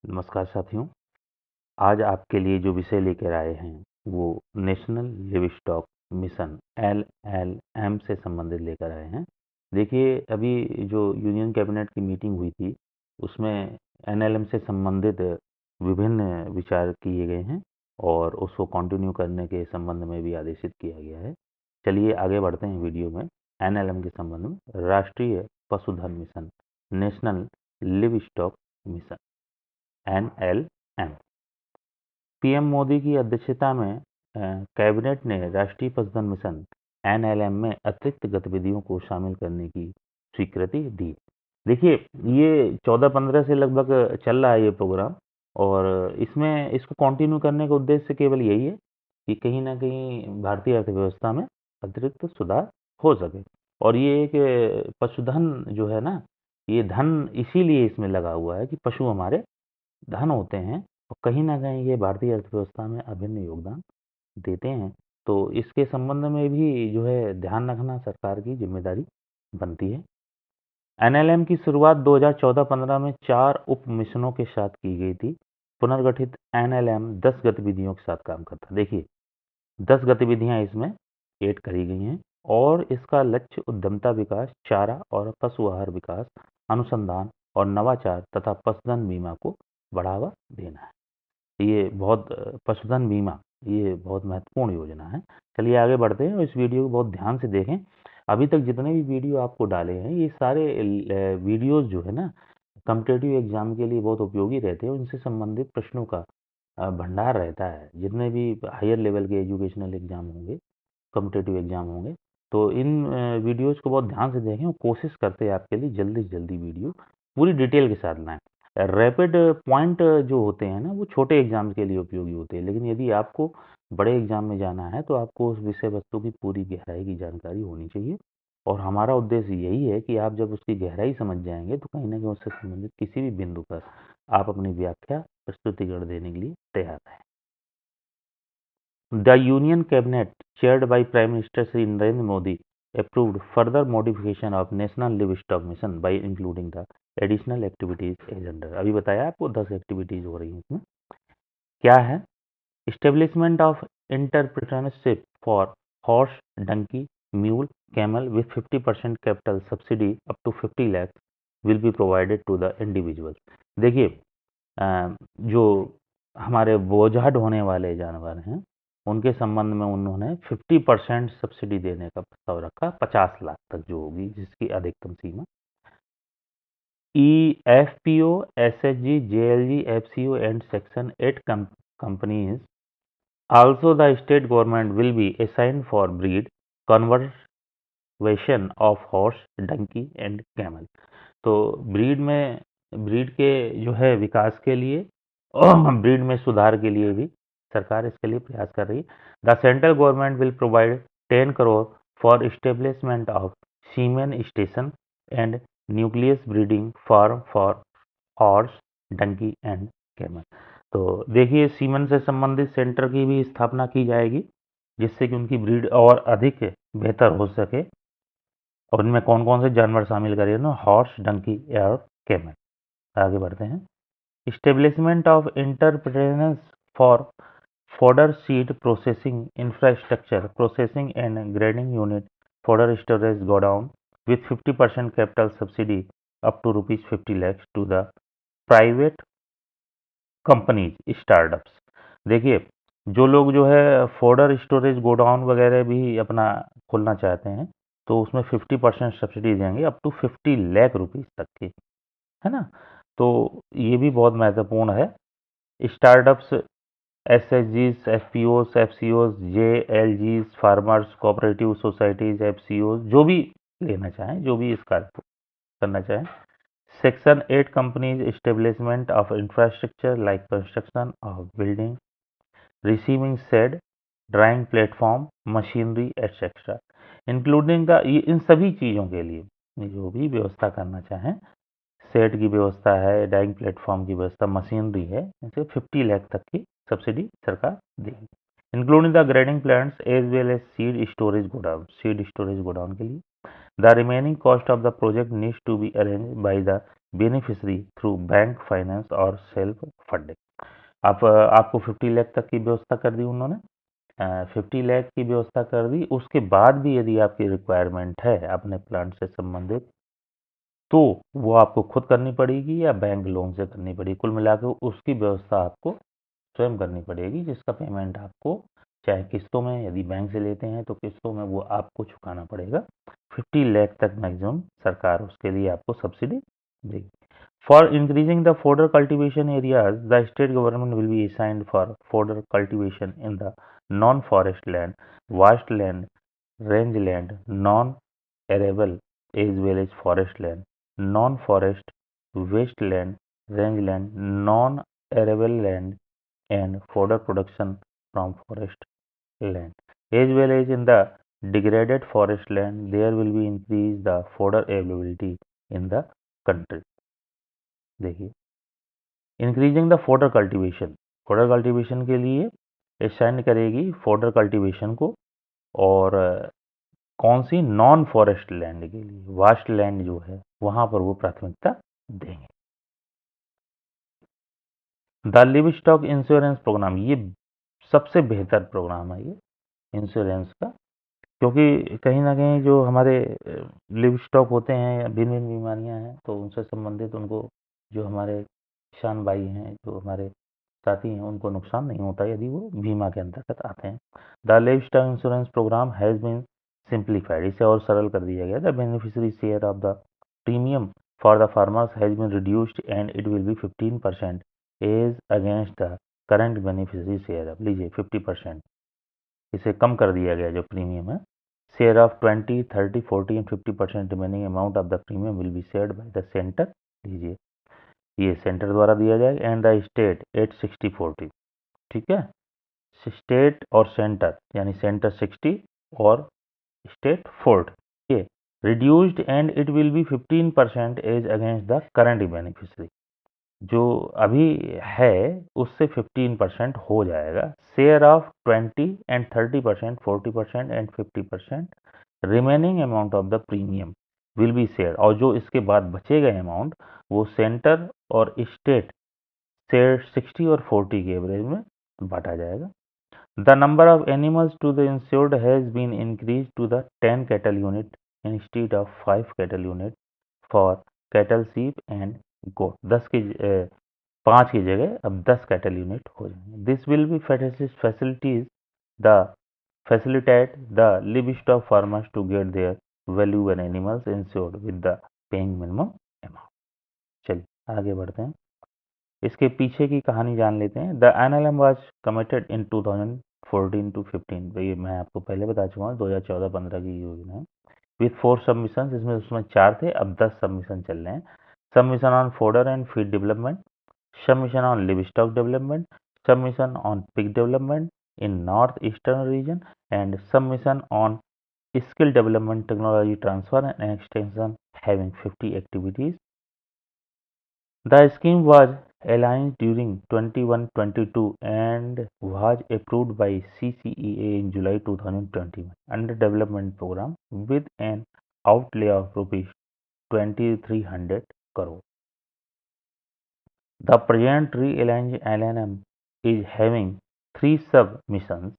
नमस्कार साथियों। आज आपके लिए जो विषय लेकर आए हैं वो नेशनल लिवस्टॉक मिशन एनएलएम से संबंधित लेकर आए हैं। देखिए, अभी जो यूनियन कैबिनेट की मीटिंग हुई थी उसमें एनएलएम से संबंधित विभिन्न विचार किए गए हैं और उसको कंटिन्यू करने के संबंध में भी आदेशित किया गया है। चलिए आगे बढ़ते हैं वीडियो में। एनएलएम के संबंध में राष्ट्रीय पशुधन mission, national livestock mission NLM. PM Modi की अध्यक्षता में कैबिनेट ने राष्ट्रीय पशुधन मिशन एनएलएम में अतिरिक्त गतिविधियों को शामिल करने की स्वीकृति दी। देखिए, ये 14-15 से लगभग चल रहा है ये प्रोग्राम और इसमें इसको कंटिन्यू करने का उद्देश्य केवल यही है कि कहीं ना कहीं भारतीय अर्थव्यवस्था में अतिरिक्त सुधार हो सके। और ये एक पशुधन जो है ना, ये धन इसीलिए इसमें लगा हुआ है कि पशु हमारे धन होते हैं और कहीं न कहीं ये भारतीय अर्थव्यवस्था में अभिन्न योगदान देते हैं। तो इसके संबंध में भी जो है ध्यान रखना सरकार की ज़िम्मेदारी बनती है। एनएलएम की शुरुआत 2014-15 में 4 उप मिशनों के साथ की गई थी। पुनर्गठित एनएलएम 10 गतिविधियों के साथ काम करता है। देखिए, 10 गतिविधियाँ इसमें ऐड करी गई हैं और इसका लक्ष्य उद्यमता विकास, चारा और पशु आहार विकास, अनुसंधान और नवाचार तथा पशुधन बीमा को बढ़ावा देना है। ये बहुत पशुधन बीमा ये बहुत महत्वपूर्ण योजना है। चलिए आगे बढ़ते हैं और इस वीडियो को बहुत ध्यान से देखें। अभी तक जितने भी वीडियो आपको डाले हैं ये सारे वीडियोस जो है ना, कॉम्पिटिटिव एग्जाम के लिए बहुत उपयोगी रहते हैं। उनसे संबंधित प्रश्नों का भंडार रहता है। जितने भी हायर लेवल के एजुकेशनल एग्जाम होंगे, कॉम्पिटिटिव एग्जाम होंगे, तो इन वीडियोस को बहुत ध्यान से देखें और कोशिश करते हैं आपके लिए जल्दी से जल्दी वीडियो पूरी डिटेल के साथ लाएं। रैपिड पॉइंट जो होते हैं ना, वो छोटे एग्जाम के लिए उपयोगी होते हैं, लेकिन यदि आपको बड़े एग्जाम में जाना है तो आपको उस विषय वस्तु की पूरी गहराई की जानकारी होनी चाहिए। और हमारा उद्देश्य यही है कि आप जब उसकी गहराई समझ जाएंगे तो कहीं ना कहीं उससे संबंधित किसी भी बिंदु पर आप अपनी व्याख्या प्रस्तुतिकरण देने के लिए तैयार हैं। The Union Cabinet, chaired by Prime Minister Shri Narendra Modi, approved further modification of National Livestock Mission by including the additional activities as under। अभी बताया आपको 10 एक्टिविटीज हो रही हैं इसमें। क्या है? Establishment of entrepreneurship for horse, donkey, mule, camel with 50% capital subsidy up to 50 lakhs will be provided to the individual। देखिए, जो हमारे बोझा ढोने वाले जानवर हैं उनके संबंध में उन्होंने 50% सब्सिडी देने का प्रस्ताव रखा, 50 लाख तक जो होगी जिसकी अधिकतम सीमा। E F P O, S H G, J L G, F C O and section 8 companies also the state government will be assigned for breed conservation of horse, donkey and camel। तो breed के जो है विकास के लिए और breed में सुधार के लिए भी सरकार इसके लिए प्रयास कर रही है। The central government will provide 10 crore for establishment of semen station and nucleus breeding farm for horse, donkey and camel. तो देखिए, सीमन से संबंधित सेंटर की भी स्थापना की जाएगी जिससे कि उनकी ब्रीड और अधिक बेहतर हो सके। और इनमें कौन कौन से जानवर शामिल करें ना, हॉर्स, डंकी और कैमल। आगे बढ़ते हैं। Establishment of entrepreneurs for fodder seed processing infrastructure, processing and grading unit, fodder storage godown with 50% capital subsidy up to rupees 50 lakhs to the private companies startups। देखिए, जो लोग जो है फोल्डर स्टोरेज गोडाउन वगैरह भी अपना खोलना चाहते हैं तो उसमें 50% सब्सिडी देंगे अप टू 50 लाख रुपीस तक की, है ना। तो ये भी बहुत महत्वपूर्ण है। Startups, S H Gs, F P Os, F C Os, J L Gs, farmers cooperative societies, F C Os, जो भी लेना चाहें, जो भी इस कार्य को करना चाहें। Section 8 companies establishment of infrastructure like construction of building, receiving shed, drawing platform, machinery etcetera, including the, इन सभी चीज़ों के लिए जो भी व्यवस्था करना चाहें, शेड की व्यवस्था है, ड्राइंग प्लेटफॉर्म की व्यवस्था, मशीनरी है, इसे 50 लाख तक की सब्सिडी सरकार देगी। Including the grading plants as well as seed storage godown, seed storage godown के लिए। The remaining cost of the project needs to be arranged by the beneficiary through bank finance और self funding. आपको 50 लाख तक की व्यवस्था कर दी उन्होंने, 50 लाख की व्यवस्था कर दी। उसके बाद भी यदि आपकी रिक्वायरमेंट है अपने प्लांट से संबंधित, तो वो आपको खुद करनी पड़ेगी या बैंक लोन से करनी पड़ेगी। कुल मिलाकर उसकी व्यवस्था आपको स्वयं करनी पड़ेगी, जिसका पेमेंट आपको चाहे किस्तों में, यदि बैंक से लेते हैं तो किस्तों में वो आपको चुकाना पड़ेगा। 50 लाख तक मैक्सिमम सरकार उसके लिए आपको सब्सिडी देगी। For increasing the fodder cultivation areas, the state government will be assigned for fodder cultivation in the non-forest land, vast land, rangeland, non-arable as well as forest land, non-forest, wasteland, rangeland, non-arable land, and fodder production from forest land. As well as in the degraded forest land, there will be increase the fodder availability in the country. देखिए, increasing the fodder cultivation, fodder cultivation के लिए assign करेगी fodder cultivation को, और कौन सी, non forest land के लिए, vast land जो है वहां पर वो प्राथमिकता देंगे। The livestock insurance program, ये सबसे बेहतर प्रोग्राम है ये इंश्योरेंस का, क्योंकि कहीं ना कहीं जो हमारे लिव स्टॉक होते हैं, भिन्न भिन्न बीमारियां हैं, तो उनसे संबंधित उनको, जो हमारे किसान भाई हैं, जो हमारे साथी हैं, उनको नुकसान नहीं होता यदि वो बीमा के अंतर्गत आते हैं। The lifestyle insurance program has been simplified, इसे और सरल कर दिया गया। The beneficiary share of the premium for the farmers has been reduced and it will be 15% as against the current beneficiary share of, लीजिए 50%, इसे कम कर दिया गया जो प्रीमियम है। Share of 20, 30, 40 and 50% remaining amount of the premium will be shared by the centre, लीजिए ये centre द्वारा दिया जाएगा, एंड द स्टेट एट 60-40, ठीक है। स्टेट और सेंटर, यानी सेंटर 60 और स्टेट 40, ये reduced and it will be 15% as against the current beneficiary, जो अभी है उससे 15% हो जाएगा। Share of 20 and 30%, 40% and 50% remaining amount of the premium will be share, और जो इसके बाद बचेगा अमाउंट वो सेंटर और स्टेट शेयर 60 और 40 के एवरेज में बांटा जाएगा। The number of animals to the insured has been increase to the 10 cattle unit instead of 5 cattle unit for cattle, sheep and goat. 5 की जगह अब 10 कैटल यूनिट हो जाएंगे। This will be facilities the facilitate the livestock farmers to get their valuable animals insured with the paying minimum amount। चलिए आगे बढ़ते हैं, इसके पीछे की कहानी जान लेते हैं। The NLM was committed in 2014 to 15, ये मैं आपको पहले बता चुका हूँ, 2014-15 की योजना है। विथ 4 सबमिशन, इसमें उसमें 4 थे, अब 10 सबमिशन चल रहे हैं। Submission on fodder and feed development, submission on livestock development, submission on pig development in northeastern region, and submission on skill development, technology transfer and extension having 50 activities. The scheme was aligned during 21-22 and was approved by CCEA in July 2021 under development program with an outlay of rupees 2300 crore. The present realigned LNM is having 3 submissions।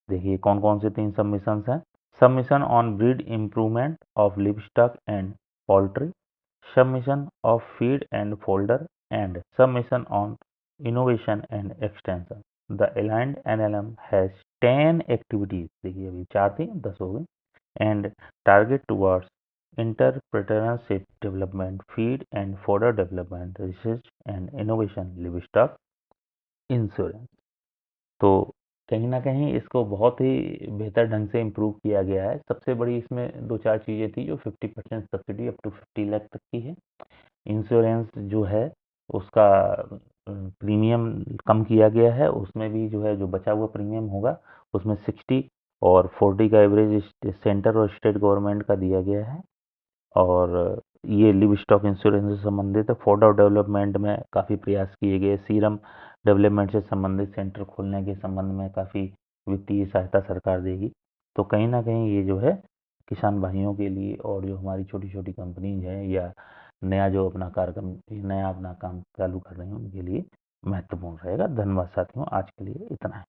देखिए कौन कौन से 3 submissions हैं। Submission on breed improvement of livestock and poultry, submission of feed and folder, and submission on innovation and extension. The aligned NLM has 10 activities, देखिए अभी 4 थी 10 हो गई, and target towards entrepreneurship development, feed and fodder development, research and innovation, livestock insurance. तो कहीं न कहीं इसको बहुत ही बेहतर ढंग से इम्प्रूव किया गया है। सबसे बड़ी इसमें 2-4 चीज़ें थी, जो 50% सब्सिडी अप टू 50 लाख तक की है। इंश्योरेंस जो है उसका प्रीमियम कम किया गया है, उसमें भी जो है जो बचा हुआ प्रीमियम होगा उसमें 60 और 40 का एवरेज सेंटर और स्टेट गवर्नमेंट का दिया गया है। और ये लिव स्टॉक इंश्योरेंस से संबंधित है। फॉडर डेवलपमेंट में काफ़ी प्रयास किए गए। सीरम डेवलपमेंट से संबंधित सेंटर खोलने के संबंध में काफ़ी वित्तीय सहायता सरकार देगी। तो कहीं ना कहीं ये जो है किसान भाइयों के लिए, और जो हमारी छोटी छोटी कंपनीज हैं या नया जो अपना कार्यक्रम नया अपना काम चालू कर रहे हैं उनके लिए महत्वपूर्ण रहेगा। धन्यवाद साथियों, आज के लिए इतना है।